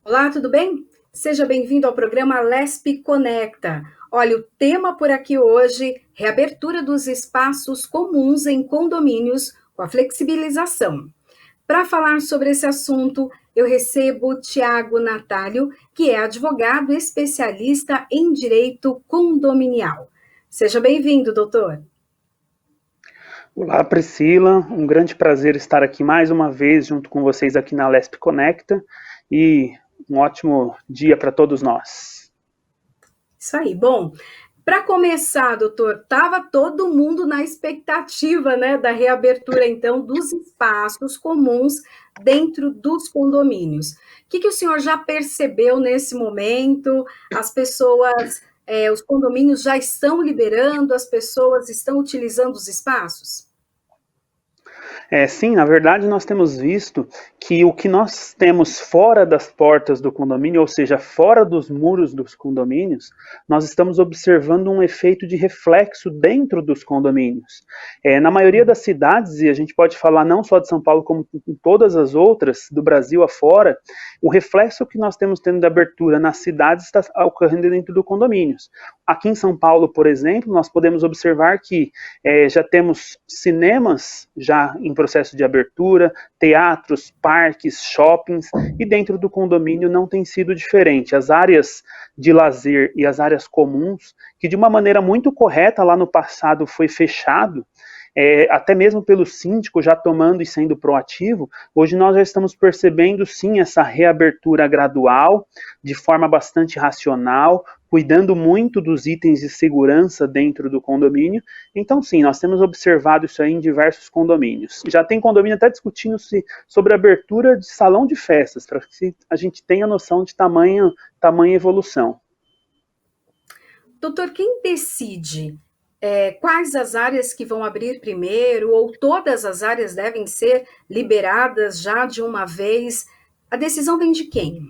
Olá, tudo bem? Seja bem-vindo ao programa Lespe Conecta. Olha, o tema por aqui hoje: reabertura dos espaços comuns em condomínios com a flexibilização. Para falar sobre esse assunto, eu recebo o Tiago Natálio, que é advogado especialista em direito condominial. Seja bem-vindo, doutor. Olá, Priscila. Um grande prazer estar aqui mais uma vez junto com vocês aqui na Lesp Conecta e um ótimo dia para todos nós. Isso aí. Bom, para começar, doutor, estava todo mundo na expectativa, né, da reabertura, então, dos espaços comuns dentro dos condomínios. O que o senhor já percebeu nesse momento? As pessoas, os condomínios já estão liberando, as pessoas estão utilizando os espaços? Sim, na verdade nós temos visto que o que nós temos fora das portas do condomínio, ou seja, fora dos muros dos condomínios, nós estamos observando um efeito de reflexo dentro dos condomínios. Na maioria das cidades, e a gente pode falar não só de São Paulo, como em todas as outras do Brasil afora, o reflexo que nós temos tendo de abertura nas cidades está ocorrendo dentro do condomínios. Aqui em São Paulo, por exemplo, nós podemos observar que já temos cinemas já em processo de abertura, teatros, parques, shoppings, e dentro do condomínio não tem sido diferente. As áreas de lazer e as áreas comuns, que de uma maneira muito correta lá no passado foi fechado, até mesmo pelo síndico já tomando e sendo proativo, hoje nós já estamos percebendo sim essa reabertura gradual, de forma bastante racional, cuidando muito dos itens de segurança dentro do condomínio. Então sim, nós temos observado isso aí em diversos condomínios. Já tem condomínio até discutindo sobre a abertura de salão de festas, para que a gente tenha noção de tamanha evolução. Doutor, quem decide quais as áreas que vão abrir primeiro, ou todas as áreas devem ser liberadas já de uma vez? A decisão vem de quem?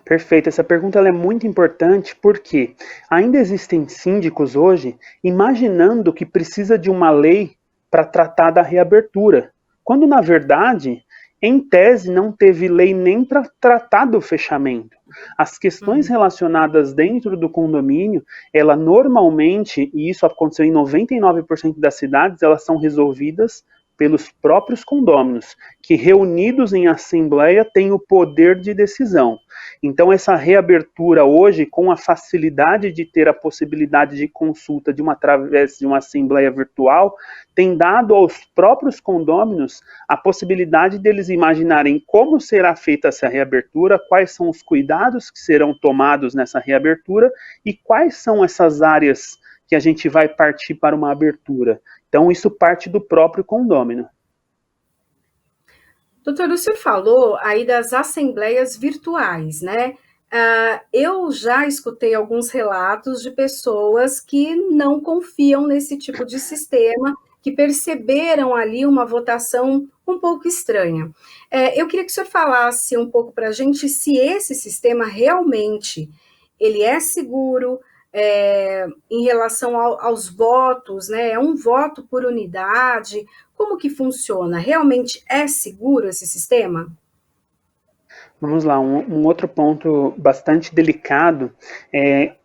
Perfeito, essa pergunta ela é muito importante porque ainda existem síndicos hoje imaginando que precisa de uma lei para tratar da reabertura, quando na verdade, em tese, não teve lei nem para tratar do fechamento. As questões Uhum. relacionadas dentro do condomínio, ela normalmente, e isso aconteceu em 99% das cidades, elas são resolvidas pelos próprios condôminos, que reunidos em assembleia têm o poder de decisão. Então, essa reabertura hoje, com a facilidade de ter a possibilidade de consulta através de uma assembleia virtual, tem dado aos próprios condôminos a possibilidade deles imaginarem como será feita essa reabertura, quais são os cuidados que serão tomados nessa reabertura e quais são essas áreas que a gente vai partir para uma abertura. Então, isso parte do próprio condômino. Doutor, o senhor falou aí das assembleias virtuais, né? Eu já escutei alguns relatos de pessoas que não confiam nesse tipo de sistema, que perceberam ali uma votação um pouco estranha. Eu queria que o senhor falasse um pouco para a gente se esse sistema realmente ele é seguro, em relação aos votos, né? É um voto por unidade. Como que funciona? Realmente é seguro esse sistema? Vamos lá, um outro ponto bastante delicado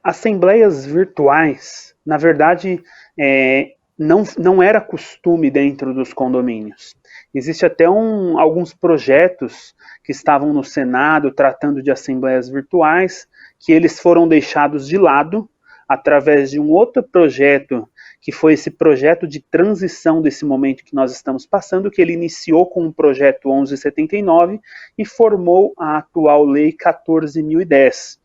assembleias virtuais, na verdade, não era costume dentro dos condomínios. Existe até alguns projetos que estavam no Senado tratando de assembleias virtuais, que eles foram deixados de lado através de um outro projeto, que foi esse projeto de transição desse momento que nós estamos passando, que ele iniciou com o projeto 1179 e formou a atual Lei 14.010,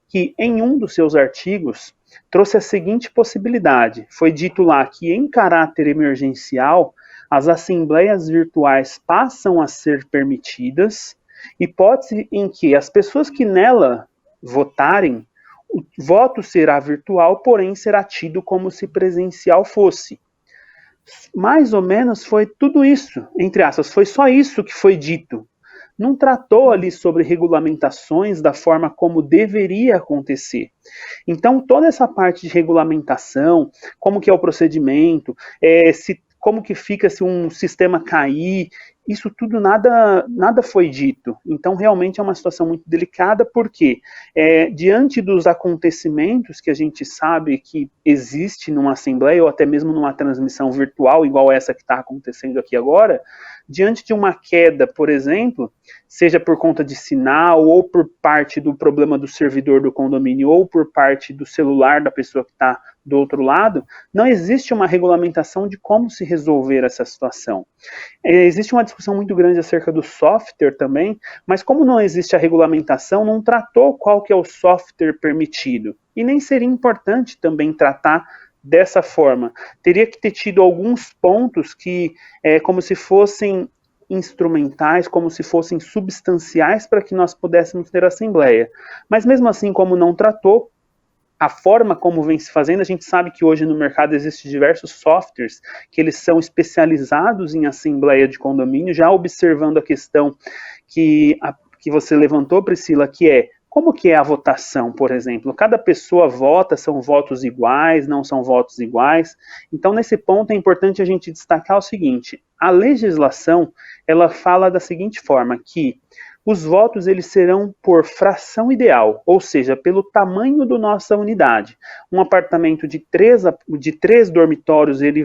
que em um dos seus artigos trouxe a seguinte possibilidade. Foi dito lá que, em caráter emergencial, as assembleias virtuais passam a ser permitidas, hipótese em que as pessoas que nela votarem, o voto será virtual, porém será tido como se presencial fosse. Mais ou menos foi tudo isso, entre aspas, foi só isso que foi dito. Não tratou ali sobre regulamentações da forma como deveria acontecer. Então, toda essa parte de regulamentação, como que é o procedimento, como que fica se um sistema cair, isso tudo nada foi dito. Então, realmente é uma situação muito delicada, porque diante dos acontecimentos que a gente sabe que existe numa assembleia, ou até mesmo numa transmissão virtual, igual essa que está acontecendo aqui agora, diante de uma queda, por exemplo, seja por conta de sinal, ou por parte do problema do servidor do condomínio, ou por parte do celular da pessoa que está do outro lado, não existe uma regulamentação de como se resolver essa situação. Existe uma discussão muito grande acerca do software também, mas como não existe a regulamentação, não tratou qual que é o software permitido. E nem seria importante também tratar dessa forma. Teria que ter tido alguns pontos que, como se fossem instrumentais, como se fossem substanciais para que nós pudéssemos ter assembleia. Mas mesmo assim, como não tratou, a forma como vem se fazendo, a gente sabe que hoje no mercado existem diversos softwares que eles são especializados em assembleia de condomínio, já observando a questão que você levantou, Priscila, que é como que é a votação, por exemplo? Cada pessoa vota, são votos iguais, não são votos iguais? Então, nesse ponto, é importante a gente destacar o seguinte, a legislação, ela fala da seguinte forma, que os votos eles serão por fração ideal, ou seja, pelo tamanho da nossa unidade. Um apartamento de três dormitórios, ele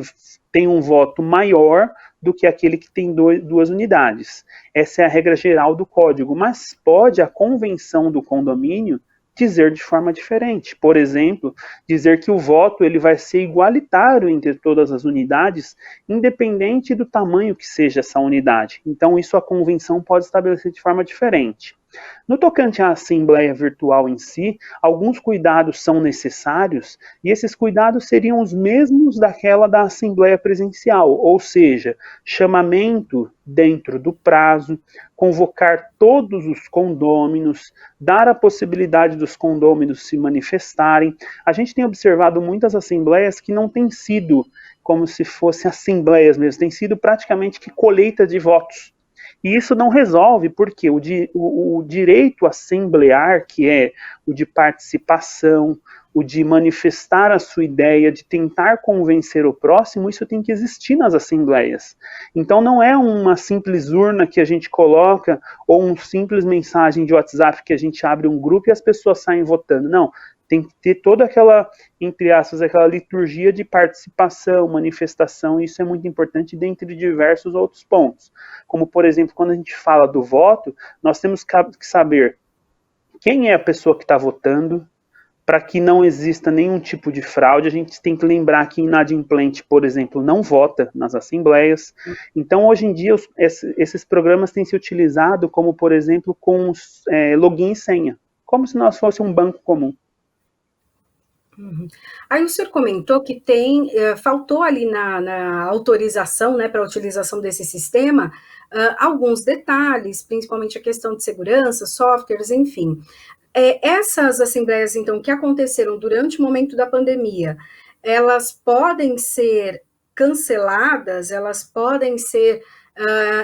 tem um voto maior do que aquele que tem duas unidades. Essa é a regra geral do código, mas pode a convenção do condomínio dizer de forma diferente. Por exemplo, dizer que o voto ele vai ser igualitário entre todas as unidades, independente do tamanho que seja essa unidade. Então, isso a convenção pode estabelecer de forma diferente. No tocante à assembleia virtual em si, alguns cuidados são necessários e esses cuidados seriam os mesmos daquela da assembleia presencial, ou seja, chamamento dentro do prazo, convocar todos os condôminos, dar a possibilidade dos condôminos se manifestarem. A gente tem observado muitas assembleias que não têm sido como se fossem assembleias mesmo, tem sido praticamente que colheita de votos. E isso não resolve, porque o direito assemblear, que é o de participação, o de manifestar a sua ideia, de tentar convencer o próximo, isso tem que existir nas assembleias. Então não é uma simples urna que a gente coloca, ou uma simples mensagem de WhatsApp que a gente abre um grupo e as pessoas saem votando. Não, tem que ter toda aquela, entre aspas, aquela liturgia de participação, manifestação, e isso é muito importante dentre diversos outros pontos. Como, por exemplo, quando a gente fala do voto, nós temos que saber quem é a pessoa que está votando, para que não exista nenhum tipo de fraude. A gente tem que lembrar que inadimplente, por exemplo, não vota nas assembleias. Então, hoje em dia, esses programas têm se utilizado como, por exemplo, com login e senha, como se nós fosse um banco comum. Uhum. Aí o senhor comentou que faltou ali na autorização, né, para a utilização desse sistema, alguns detalhes, principalmente a questão de segurança, softwares, enfim. Essas assembleias, então, que aconteceram durante o momento da pandemia, elas podem ser canceladas, elas podem ser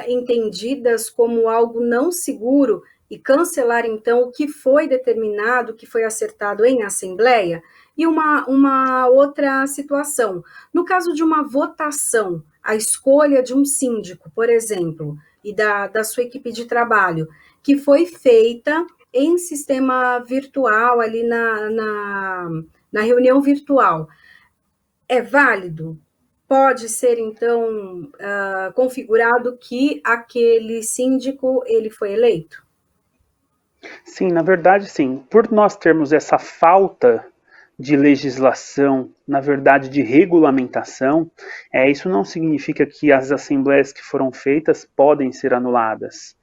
entendidas como algo não seguro e cancelar, então, o que foi determinado, o que foi acertado em assembleia? E uma outra situação, no caso de uma votação, a escolha de um síndico, por exemplo, e da sua equipe de trabalho, que foi feita em sistema virtual, ali na reunião virtual, é válido? Pode ser, então, configurado que aquele síndico ele foi eleito? Sim, na verdade, sim. Por nós termos essa falta de legislação, na verdade de regulamentação, isso não significa que as assembleias que foram feitas podem ser anuladas.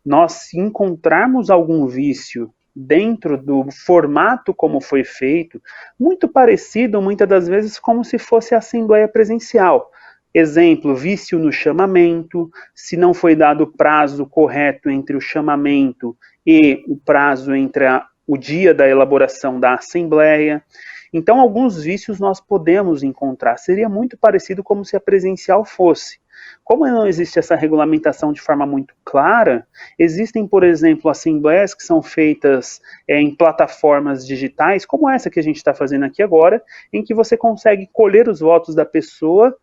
Nós, se encontrarmos algum vício dentro do formato como foi feito, muito parecido, muitas das vezes, como se fosse a assembleia presencial. Exemplo, vício no chamamento, se não foi dado o prazo correto entre o chamamento e o prazo entre o dia da elaboração da assembleia. Então, alguns vícios nós podemos encontrar. Seria muito parecido como se a presencial fosse. Como não existe essa regulamentação de forma muito clara, existem, por exemplo, assembleias que são feitas em plataformas digitais, como essa que a gente está fazendo aqui agora, em que você consegue colher os votos da pessoa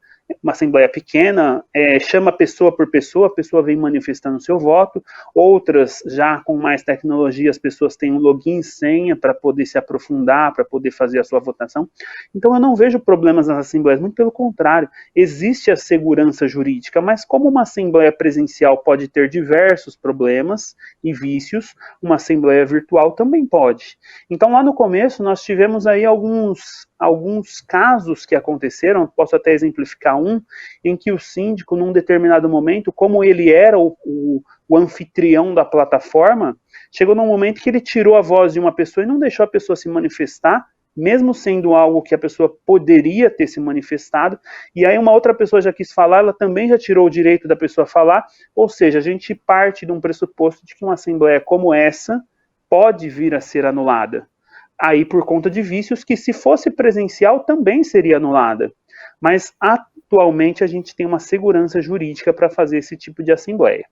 uma assembleia pequena, chama pessoa por pessoa, a pessoa vem manifestando seu voto. Outras, já com mais tecnologia, as pessoas têm um login e senha para poder se aprofundar, para poder fazer a sua votação. Então eu não vejo problemas nas assembleias, muito pelo contrário, existe a segurança jurídica, mas como uma assembleia presencial pode ter diversos problemas e vícios, uma assembleia virtual também pode. Então lá no começo nós tivemos aí alguns casos que aconteceram, posso até exemplificar um, em que o síndico, num determinado momento, como ele era o anfitrião da plataforma, chegou num momento que ele tirou a voz de uma pessoa e não deixou a pessoa se manifestar, mesmo sendo algo que a pessoa poderia ter se manifestado, e aí uma outra pessoa já quis falar, ela também já tirou o direito da pessoa falar, ou seja, a gente parte de um pressuposto de que uma assembleia como essa pode vir a ser anulada. Aí por conta de vícios que, se fosse presencial, também seria anulada. Mas atualmente a gente tem uma segurança jurídica para fazer esse tipo de assembleia.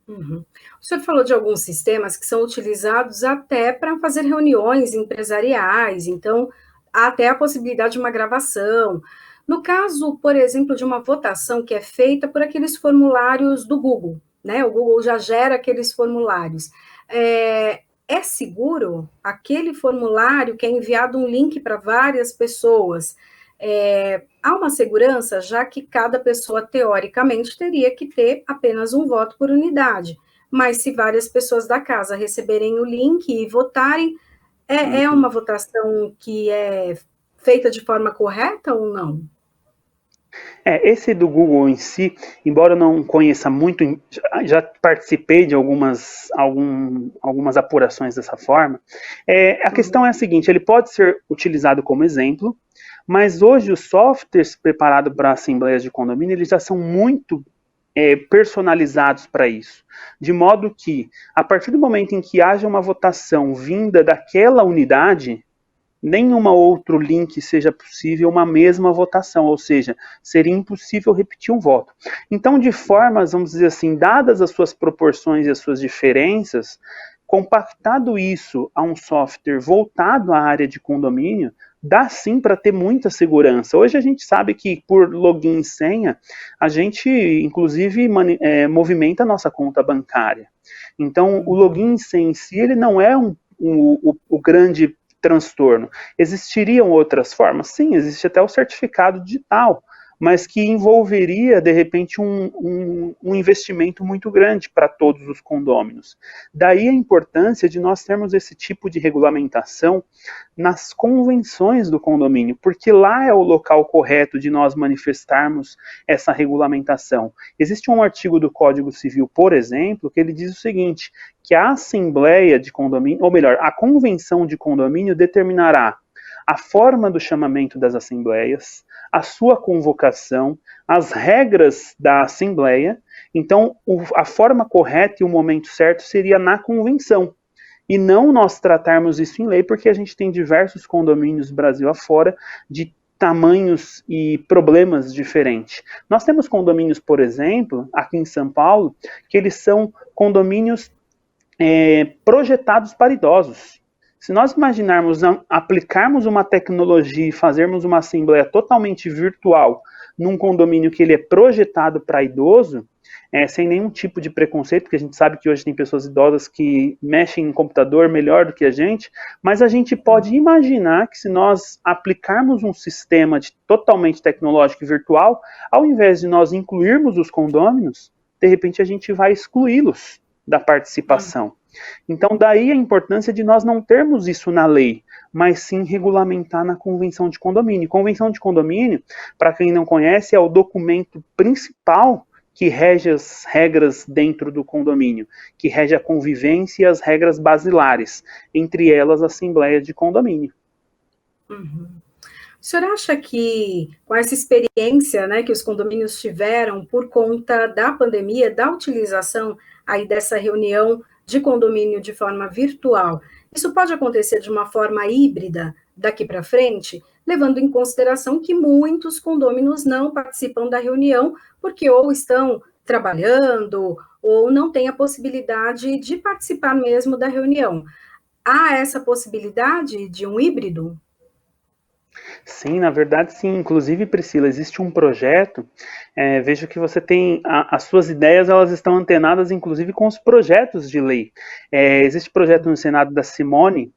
Uhum. O senhor falou de alguns sistemas que são utilizados até para fazer reuniões empresariais, então há até a possibilidade de uma gravação. No caso, por exemplo, de uma votação que é feita por aqueles formulários do Google, né? O Google já gera aqueles formulários. É seguro aquele formulário que é enviado um link para várias pessoas? Há uma segurança, já que cada pessoa, teoricamente, teria que ter apenas um voto por unidade. Mas se várias pessoas da casa receberem o link e votarem, é uma votação que é feita de forma correta ou não? Esse do Google em si, embora eu não conheça muito, já participei de algumas apurações dessa forma. A questão é a seguinte: ele pode ser utilizado como exemplo, mas hoje os softwares preparados para assembleias de condomínio, eles já são muito personalizados para isso, de modo que, a partir do momento em que haja uma votação vinda daquela unidade, nenhum outro link seja possível uma mesma votação, ou seja, seria impossível repetir um voto. Então, de formas, vamos dizer assim, dadas as suas proporções e as suas diferenças, compactado isso a um software voltado à área de condomínio, dá sim para ter muita segurança. Hoje a gente sabe que por login e senha, a gente inclusive movimenta a nossa conta bancária. Então, o login e senha em si, ele não é o grande transtorno. Existiriam outras formas? Sim, existe até o certificado digital, mas que envolveria, de repente, um investimento muito grande para todos os condôminos. Daí a importância de nós termos esse tipo de regulamentação nas convenções do condomínio, porque lá é o local correto de nós manifestarmos essa regulamentação. Existe um artigo do Código Civil, por exemplo, que ele diz o seguinte, que a assembleia de condomínio, ou melhor, a convenção de condomínio determinará a forma do chamamento das assembleias, a sua convocação, as regras da assembleia. Então, a forma correta e o momento certo seria na convenção, e não nós tratarmos isso em lei, porque a gente tem diversos condomínios Brasil afora de tamanhos e problemas diferentes. Nós temos condomínios, por exemplo, aqui em São Paulo, que eles são condomínios projetados para idosos. Se nós imaginarmos aplicarmos uma tecnologia e fazermos uma assembleia totalmente virtual num condomínio que ele é projetado para idoso, sem nenhum tipo de preconceito, porque a gente sabe que hoje tem pessoas idosas que mexem em computador melhor do que a gente, mas a gente pode imaginar que, se nós aplicarmos um sistema totalmente tecnológico e virtual, ao invés de nós incluirmos os condôminos, de repente a gente vai excluí-los da participação. Então, daí a importância de nós não termos isso na lei, mas sim regulamentar na convenção de condomínio. Convenção de condomínio, para quem não conhece, é o documento principal que rege as regras dentro do condomínio, que rege a convivência e as regras basilares, entre elas a assembleia de condomínio. Uhum. O senhor acha que, com essa experiência, né, que os condomínios tiveram por conta da pandemia, da utilização aí dessa reunião de condomínio de forma virtual, isso pode acontecer de uma forma híbrida daqui para frente, levando em consideração que muitos condôminos não participam da reunião porque ou estão trabalhando ou não têm a possibilidade de participar mesmo da reunião. Há essa possibilidade de um híbrido? Sim, na verdade, sim. Inclusive, Priscila, existe um projeto. Vejo que você tem as suas ideias, elas estão antenadas, inclusive, com os projetos de lei. Existe projeto no Senado da Simone,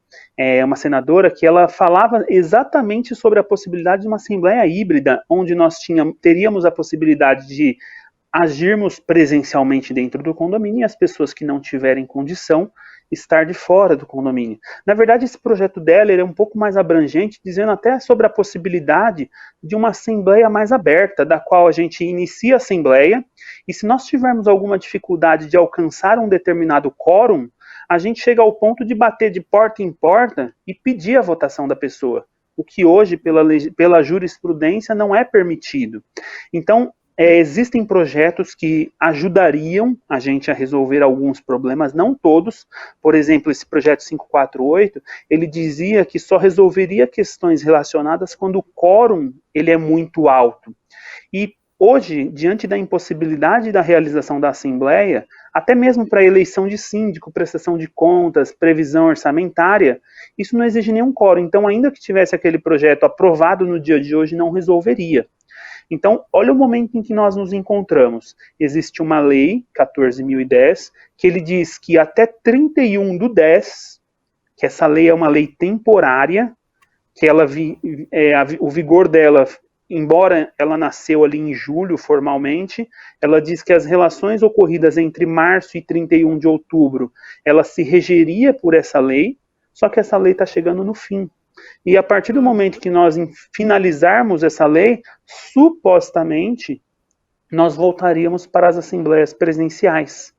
uma senadora, que ela falava exatamente sobre a possibilidade de uma assembleia híbrida, onde nós teríamos a possibilidade de agirmos presencialmente dentro do condomínio e as pessoas que não tiverem condição estar de fora do condomínio. Na verdade, esse projeto dela ele é um pouco mais abrangente, dizendo até sobre a possibilidade de uma assembleia mais aberta, da qual a gente inicia a assembleia, e se nós tivermos alguma dificuldade de alcançar um determinado quórum, a gente chega ao ponto de bater de porta em porta e pedir a votação da pessoa, o que hoje, pela jurisprudência, não é permitido. Então, existem projetos que ajudariam a gente a resolver alguns problemas, não todos. Por exemplo, esse projeto 548, ele dizia que só resolveria questões relacionadas quando o quórum ele é muito alto. E hoje, diante da impossibilidade da realização da Assembleia, até mesmo para eleição de síndico, prestação de contas, previsão orçamentária, isso não exige nenhum quórum. Então, ainda que tivesse aquele projeto aprovado no dia de hoje, não resolveria. Então, olha o momento em que nós nos encontramos. Existe uma lei, 14.010, que ele diz que até 31/10, que essa lei é uma lei temporária, que o vigor dela, embora ela nasceu ali em julho formalmente, ela diz que as relações ocorridas entre março e 31 de outubro, ela se regeria por essa lei, só que essa lei está chegando no fim. E a partir do momento que nós finalizarmos essa lei, supostamente, nós voltaríamos para as assembleias presenciais.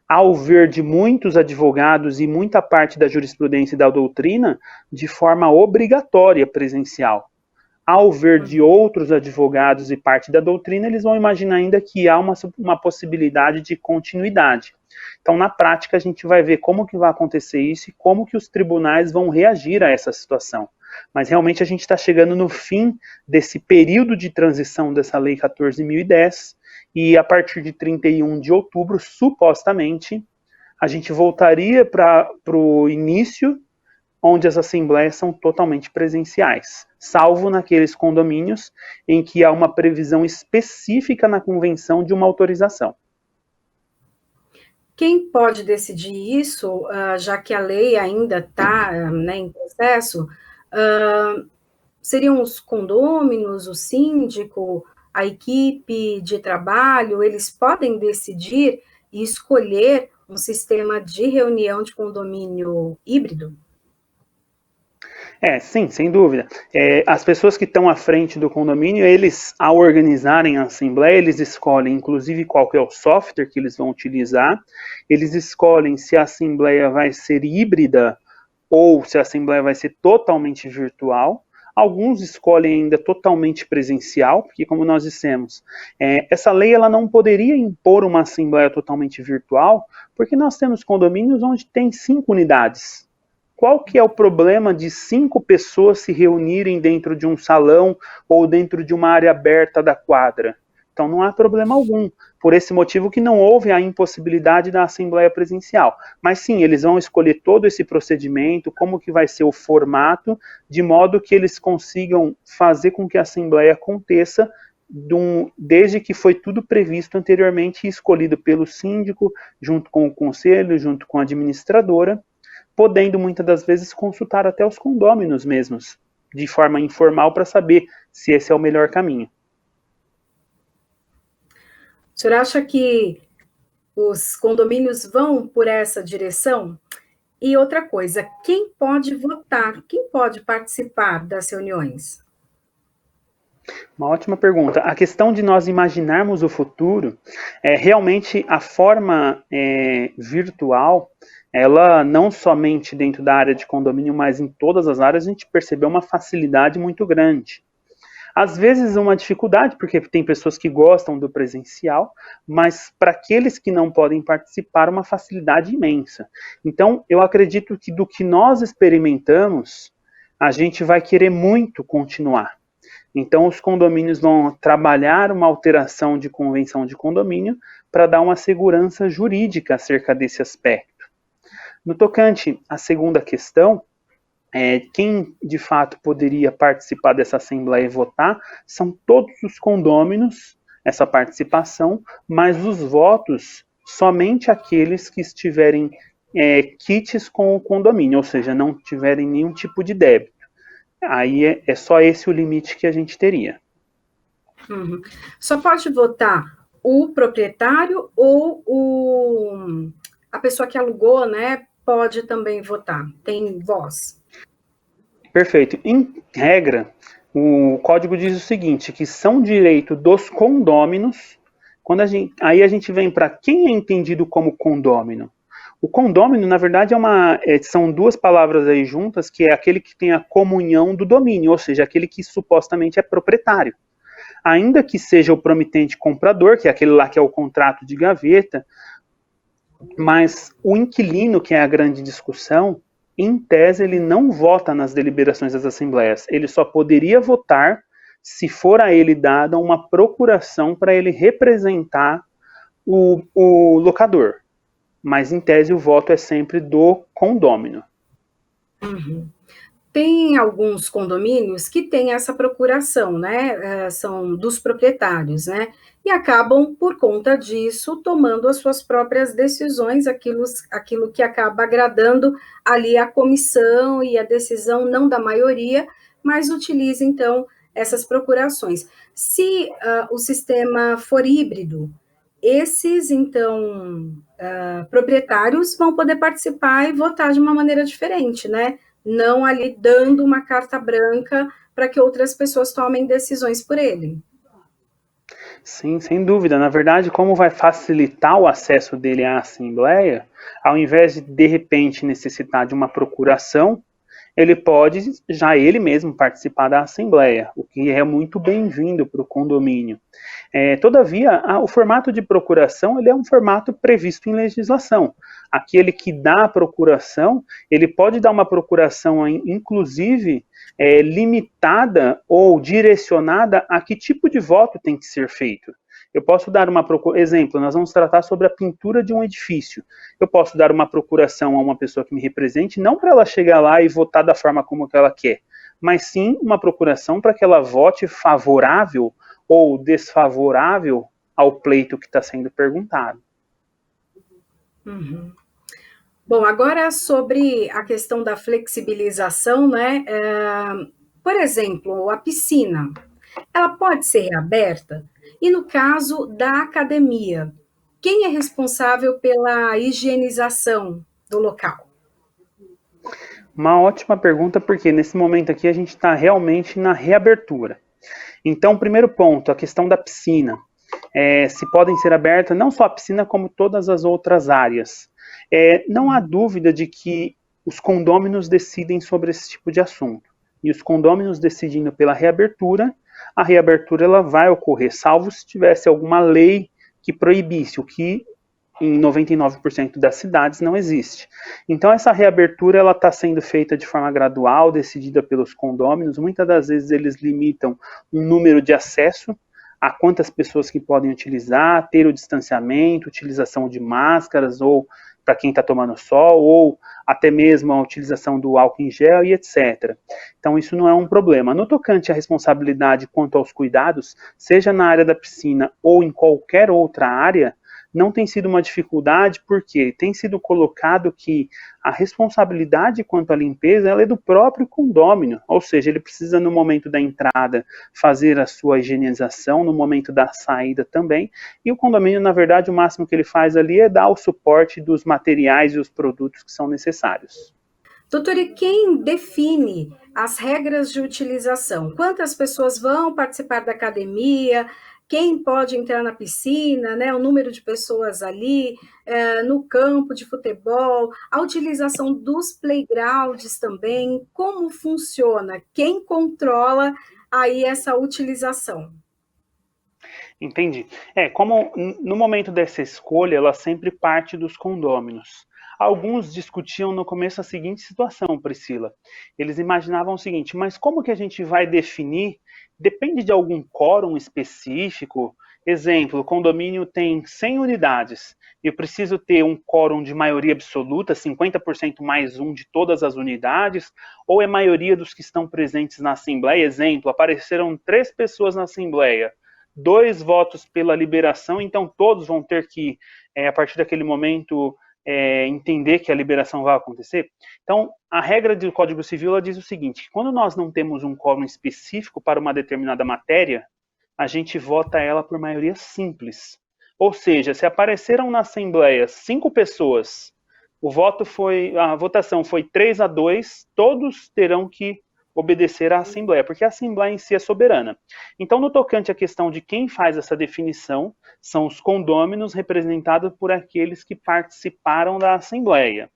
Ao ver de muitos advogados e muita parte da jurisprudência e da doutrina, de forma obrigatória presencial. Ao ver de outros advogados e parte da doutrina, eles vão imaginar ainda que há uma possibilidade de continuidade. Então, na prática, a gente vai ver como que vai acontecer isso e como que os tribunais vão reagir a essa situação. Mas realmente a gente está chegando no fim desse período de transição dessa lei 14.010 e a partir de 31 de outubro, supostamente, a gente voltaria para o início onde as assembleias são totalmente presenciais, salvo naqueles condomínios em que há uma previsão específica na convenção de uma autorização. Quem pode decidir isso, já que a lei ainda está em processo, seriam os condôminos, o síndico, a equipe de trabalho, eles podem decidir e escolher um sistema de reunião de condomínio híbrido? Sim, sem dúvida. As pessoas que estão à frente do condomínio, eles, ao organizarem a assembleia, eles escolhem, inclusive, qual que é o software que eles vão utilizar, eles escolhem se a assembleia vai ser híbrida ou se a assembleia vai ser totalmente virtual. Alguns escolhem ainda totalmente presencial, porque, como nós dissemos, essa lei ela não poderia impor uma assembleia totalmente virtual, porque nós temos condomínios onde tem 5 unidades. Qual que é o problema de 5 pessoas se reunirem dentro de um salão ou dentro de uma área aberta da quadra? Então não há problema algum. Por esse motivo que não houve a impossibilidade da assembleia presencial. Mas sim, eles vão escolher todo esse procedimento, como que vai ser o formato, de modo que eles consigam fazer com que a assembleia aconteça desde que foi tudo previsto anteriormente e escolhido pelo síndico, junto com o conselho, junto com a administradora, podendo muitas das vezes consultar até os condôminos mesmos, de forma informal, para saber se esse é o melhor caminho. O senhor acha que os condomínios vão por essa direção? E outra coisa, quem pode votar? Quem pode participar das reuniões? Uma ótima pergunta. A questão de nós imaginarmos o futuro, realmente a forma virtual, ela não somente dentro da área de condomínio, mas em todas as áreas, a gente percebeu uma facilidade muito grande. Às vezes uma dificuldade, porque tem pessoas que gostam do presencial, mas para aqueles que não podem participar, uma facilidade imensa. Então, eu acredito que do que nós experimentamos, a gente vai querer muito continuar. Então, os condomínios vão trabalhar uma alteração de convenção de condomínio para dar uma segurança jurídica acerca desse aspecto. No tocante à segunda questão, Quem de fato poderia participar dessa assembleia e votar são todos os condôminos, essa participação, mas os votos somente aqueles que estiverem quites com o condomínio, ou seja, não tiverem nenhum tipo de débito. Aí é só esse o limite que a gente teria. Uhum. Só pode votar o proprietário ou a pessoa que alugou, né, pode também votar, tem voz. Perfeito. Em regra, o código diz o seguinte, que são direito dos condôminos, aí a gente vem para quem é entendido como condômino. O condômino, na verdade, são duas palavras aí juntas, que é aquele que tem a comunhão do domínio, ou seja, aquele que supostamente é proprietário. Ainda que seja o promitente comprador, que é aquele lá que é o contrato de gaveta, mas o inquilino, que é a grande discussão, em tese, ele não vota nas deliberações das assembleias. Ele só poderia votar se for a ele dada uma procuração para ele representar o locador. Mas, em tese, o voto é sempre do condômino. Uhum. Tem alguns condomínios que têm essa procuração, né? São dos proprietários, né? E acabam, por conta disso, tomando as suas próprias decisões, aquilo que acaba agradando ali a comissão e a decisão não da maioria, mas utiliza, então, essas procurações. Se o sistema for híbrido, esses, então, proprietários vão poder participar e votar de uma maneira diferente, né? Não ali dando uma carta branca para que outras pessoas tomem decisões por ele. Sim, sem dúvida. Na verdade, como vai facilitar o acesso dele à Assembleia, ao invés de repente necessitar de uma procuração, ele pode já ele mesmo participar da Assembleia, o que é muito bem-vindo para o condomínio. Todavia, o formato de procuração ele é um formato previsto em legislação. Aquele que dá a procuração, ele pode dar uma procuração, inclusive, limitada ou direcionada a que tipo de voto tem que ser feito. Eu posso dar uma exemplo, nós vamos tratar sobre a pintura de um edifício. Eu posso dar uma procuração a uma pessoa que me represente, não para ela chegar lá e votar da forma como que ela quer, mas sim uma procuração para que ela vote favorável ou desfavorável ao pleito que está sendo perguntado. Uhum. Bom, agora sobre a questão da flexibilização, né? Por exemplo, a piscina, ela pode ser reaberta? E no caso da academia, quem é responsável pela higienização do local? Uma ótima pergunta, porque nesse momento aqui a gente está realmente na reabertura. Então, primeiro ponto, a questão da piscina. Se podem ser abertas, não só a piscina, como todas as outras áreas. Não há dúvida de que os condôminos decidem sobre esse tipo de assunto. E os condôminos decidindo pela reabertura, a reabertura ela vai ocorrer, salvo se tivesse alguma lei que proibisse, o que em 99% das cidades não existe. Então essa reabertura ela está sendo feita de forma gradual, decidida pelos condôminos. Muitas das vezes eles limitam um número de acesso a quantas pessoas que podem utilizar, ter o distanciamento, utilização de máscaras ou para quem está tomando sol, ou até mesmo a utilização do álcool em gel e etc. Então isso não é um problema. No tocante à responsabilidade quanto aos cuidados, seja na área da piscina ou em qualquer outra área, não tem sido uma dificuldade, porque tem sido colocado que a responsabilidade quanto à limpeza ela é do próprio condômino, ou seja, ele precisa no momento da entrada fazer a sua higienização, no momento da saída também, e o condomínio, na verdade, o máximo que ele faz ali é dar o suporte dos materiais e os produtos que são necessários. Doutor, e quem define as regras de utilização? Quantas pessoas vão participar da academia? Quem pode entrar na piscina, né? O número de pessoas ali, no campo de futebol, a utilização dos playgrounds também, como funciona? Quem controla aí essa utilização? Entendi. Como no momento dessa escolha, ela sempre parte dos condôminos. Alguns discutiam no começo a seguinte situação, Priscila. Eles imaginavam o seguinte, mas como que a gente vai definir? Depende de algum quórum específico? Exemplo, o condomínio tem 100 unidades. Eu preciso ter um quórum de maioria absoluta, 50% mais um de todas as unidades, ou é maioria dos que estão presentes na Assembleia? Exemplo, apareceram 3 pessoas na Assembleia, 2 votos pela liberação, então todos vão ter que, a partir daquele momento, entender que a liberação vai acontecer. Então, a regra do Código Civil ela diz o seguinte: quando nós não temos um quórum específico para uma determinada matéria, a gente vota ela por maioria simples. Ou seja, se apareceram na Assembleia 5 pessoas, a votação foi 3-2, todos terão que obedecer à Assembleia, porque a Assembleia em si é soberana. Então, no tocante à questão de quem faz essa definição, são os condôminos representados por aqueles que participaram da Assembleia.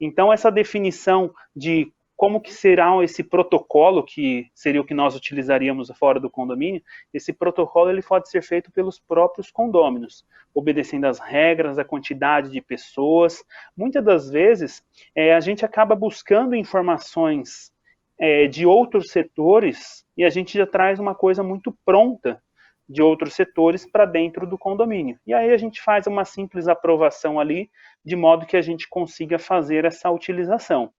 Então, essa definição de como que será esse protocolo, que seria o que nós utilizaríamos fora do condomínio, esse protocolo ele pode ser feito pelos próprios condôminos, obedecendo às regras, a quantidade de pessoas. Muitas das vezes, a gente acaba buscando informações de outros setores e a gente já traz uma coisa muito pronta de outros setores para dentro do condomínio. E aí a gente faz uma simples aprovação ali, de modo que a gente consiga fazer essa utilização.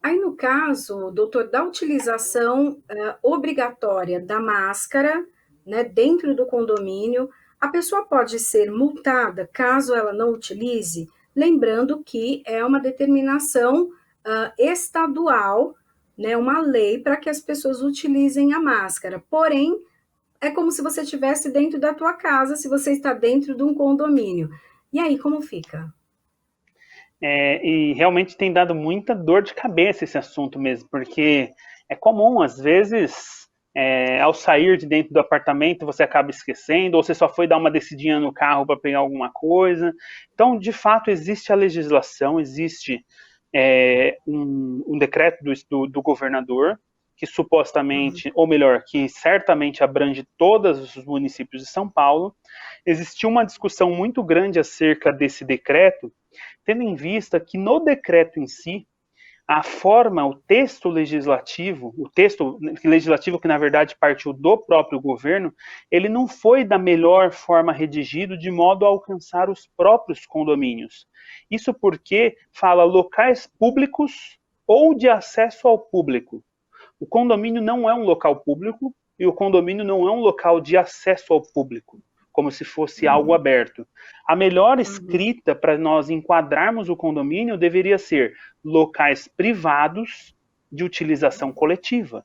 Aí, no caso, doutor, da utilização obrigatória da máscara, né, dentro do condomínio, a pessoa pode ser multada caso ela não utilize, lembrando que é uma determinação estadual, né, uma lei para que as pessoas utilizem a máscara. Porém, é como se você estivesse dentro da tua casa, se você está dentro de um condomínio. E aí, como fica? E realmente tem dado muita dor de cabeça esse assunto mesmo, porque é comum, às vezes, ao sair de dentro do apartamento, você acaba esquecendo, ou você só foi dar uma descidinha no carro para pegar alguma coisa. Então, de fato, existe a legislação, existe um decreto do governador, que supostamente, ou melhor, que certamente abrange todos os municípios de São Paulo. Existiu uma discussão muito grande acerca desse decreto, tendo em vista que no decreto em si, a forma, o texto legislativo que na verdade partiu do próprio governo, ele não foi da melhor forma redigido de modo a alcançar os próprios condomínios. Isso porque fala locais públicos ou de acesso ao público. O condomínio não é um local público e o condomínio não é um local de acesso ao público, como se fosse algo aberto. A melhor escrita para nós enquadrarmos o condomínio deveria ser locais privados de utilização coletiva.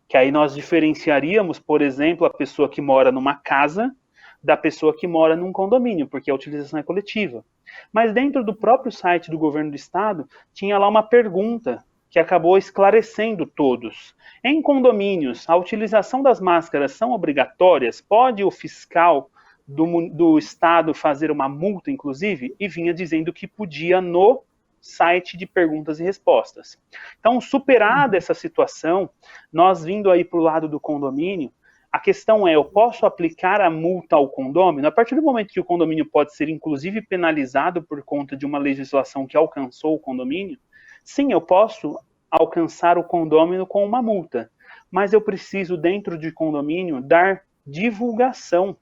Que aí nós diferenciaríamos, por exemplo, a pessoa que mora numa casa da pessoa que mora num condomínio, porque a utilização é coletiva. Mas dentro do próprio site do governo do estado, tinha lá uma pergunta que acabou esclarecendo todos. Em condomínios, a utilização das máscaras são obrigatórias? Pode o fiscal do estado fazer uma multa, inclusive? E vinha dizendo que podia no site de perguntas e respostas. Então, superada essa situação, nós vindo aí para o lado do condomínio, a questão é, eu posso aplicar a multa ao condômino? A partir do momento que o condomínio pode ser, inclusive, penalizado por conta de uma legislação que alcançou o condomínio, sim, eu posso alcançar o condômino com uma multa, mas eu preciso, dentro de condomínio, dar divulgação.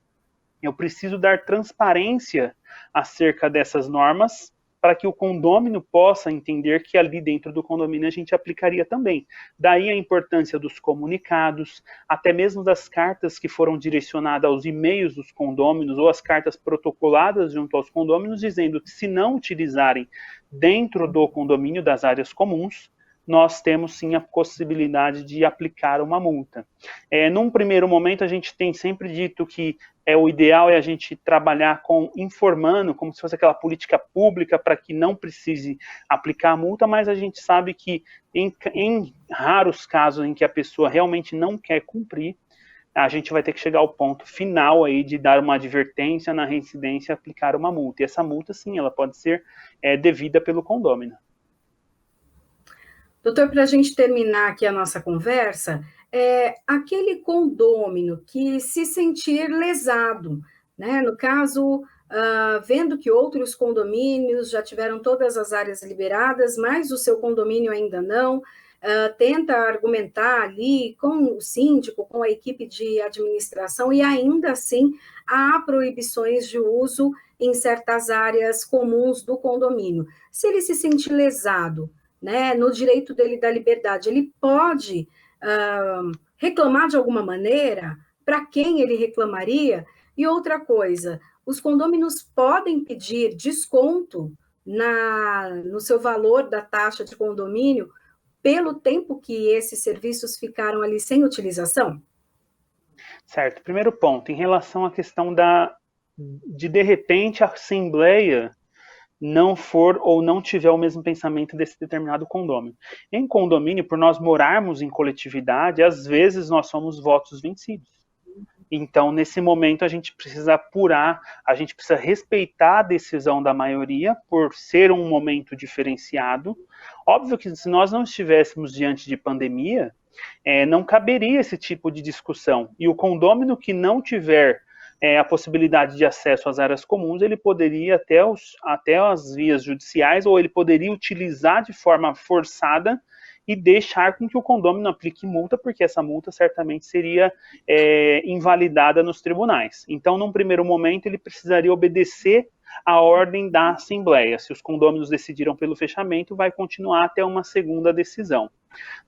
Eu preciso dar transparência acerca dessas normas para que o condômino possa entender que ali dentro do condomínio a gente aplicaria também. Daí a importância dos comunicados, até mesmo das cartas que foram direcionadas aos e-mails dos condôminos ou as cartas protocoladas junto aos condôminos, dizendo que se não utilizarem dentro do condomínio das áreas comuns, nós temos sim a possibilidade de aplicar uma multa. Num primeiro momento, a gente tem sempre dito que o ideal é a gente trabalhar informando, como se fosse aquela política pública para que não precise aplicar a multa, mas a gente sabe que em raros casos em que a pessoa realmente não quer cumprir, a gente vai ter que chegar ao ponto final aí de dar uma advertência na reincidência e aplicar uma multa. E essa multa, sim, ela pode ser devida pelo condômino. Doutor, para a gente terminar aqui a nossa conversa, aquele condômino que se sentir lesado, né? No caso, vendo que outros condomínios já tiveram todas as áreas liberadas, mas o seu condomínio ainda não, tenta argumentar ali com o síndico, com a equipe de administração, e ainda assim há proibições de uso em certas áreas comuns do condomínio. Se ele se sente lesado, né, no direito dele da liberdade, ele pode reclamar de alguma maneira? Para quem ele reclamaria? E outra coisa, os condôminos podem pedir desconto no seu valor da taxa de condomínio pelo tempo que esses serviços ficaram ali sem utilização? Certo. Primeiro ponto, em relação à questão de repente a assembleia não for ou não tiver o mesmo pensamento desse determinado condomínio. Em condomínio, por nós morarmos em coletividade, às vezes nós somos votos vencidos. Então, nesse momento, a gente precisa apurar, a gente precisa respeitar a decisão da maioria por ser um momento diferenciado. Óbvio que se nós não estivéssemos diante de pandemia, não caberia esse tipo de discussão. E o condômino que não tiver a possibilidade de acesso às áreas comuns, ele poderia até as vias judiciais, ou ele poderia utilizar de forma forçada e deixar com que o condômino aplique multa, porque essa multa certamente seria invalidada nos tribunais. Então, num primeiro momento, ele precisaria obedecer a ordem da Assembleia. Se os condôminos decidiram pelo fechamento, vai continuar até uma segunda decisão.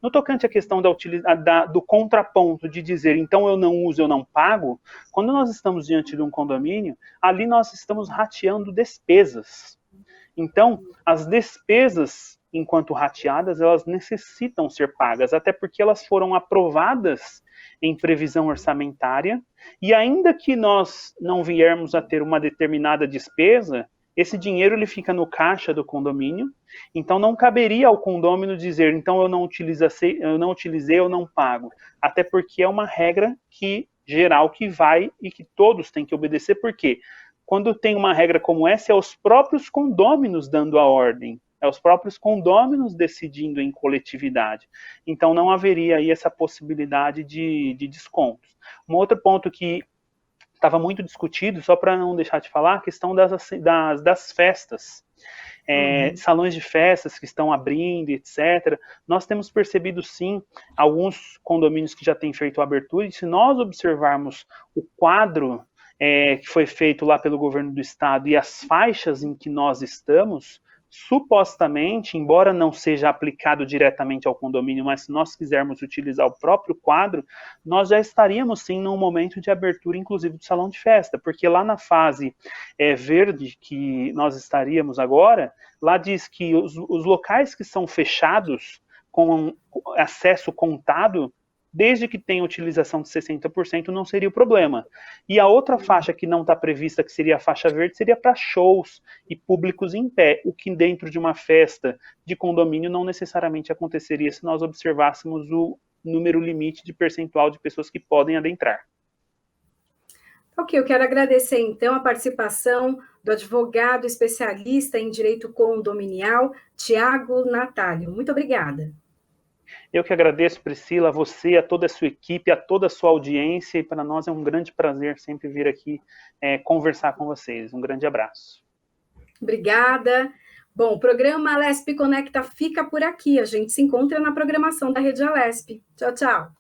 No tocante à questão do contraponto de dizer, então eu não uso, eu não pago, quando nós estamos diante de um condomínio, ali nós estamos rateando despesas. Então, as despesas, enquanto rateadas, elas necessitam ser pagas, até porque elas foram aprovadas em previsão orçamentária, e ainda que nós não viermos a ter uma determinada despesa, esse dinheiro ele fica no caixa do condomínio, então não caberia ao condômino dizer, então eu não utilizei, eu não pago, até porque é uma regra geral que vai e que todos têm que obedecer, porque quando tem uma regra como essa, é os próprios condôminos dando a ordem, é os próprios condôminos decidindo em coletividade. Então não haveria aí essa possibilidade de descontos. Um outro ponto que estava muito discutido, só para não deixar de falar, a questão das festas. Salões de festas que estão abrindo, etc. Nós temos percebido, sim, alguns condomínios que já têm feito a abertura, e se nós observarmos o quadro que foi feito lá pelo governo do estado e as faixas em que nós estamos, supostamente, embora não seja aplicado diretamente ao condomínio, mas se nós quisermos utilizar o próprio quadro, nós já estaríamos sim num momento de abertura, inclusive do salão de festa, porque lá na fase verde que nós estaríamos agora, lá diz que os locais que são fechados com acesso contado, desde que tenha utilização de 60%, não seria o problema. E a outra faixa que não está prevista, que seria a faixa verde, seria para shows e públicos em pé, o que dentro de uma festa de condomínio não necessariamente aconteceria se nós observássemos o número limite de percentual de pessoas que podem adentrar. Ok, eu quero agradecer então a participação do advogado especialista em direito condominial, Tiago Natalio. Muito obrigada. Eu que agradeço, Priscila, a você, a toda a sua equipe, a toda a sua audiência, e para nós é um grande prazer sempre vir aqui conversar com vocês. Um grande abraço. Obrigada. Bom, o programa Alesp Conecta fica por aqui. A gente se encontra na programação da Rede Alesp. Tchau, tchau.